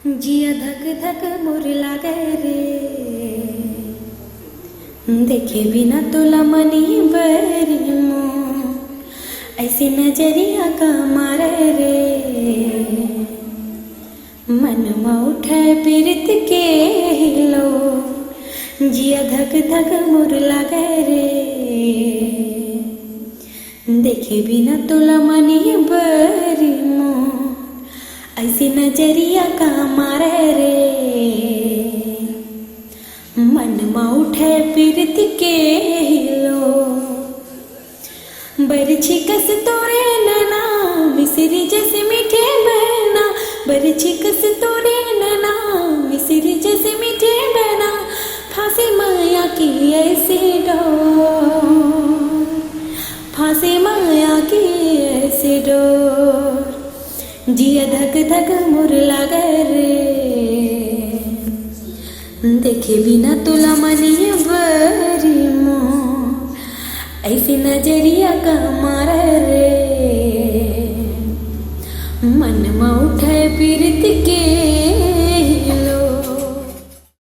जिया धक धक मोर लागे रे, देखे बिना तोला मनी बरी मो, ऐसी नजरिया का मारे रे, मन में उठे पीरत के हिलो, जिया धक धक मोर लागे रे, देखे बिना तोला मनी बरी मो, ऐसी नजरिया का मारे रे, मन में उठे पीरत के हिलो, बरछी कस तोरे नैना, मिसरी जैसे मीठे बहना, बरछी कस तोरे नैना, मिसरी जैसे मीठे बहना, फांसी माया की ऐसी डोर, फांसी माया की ऐसी डोर, जिया धक धक मोर लागे रे, देखे बिना तोला मनी बरी मो, ऐसी नजरिया का मारे रे, मन में उठे पीरत के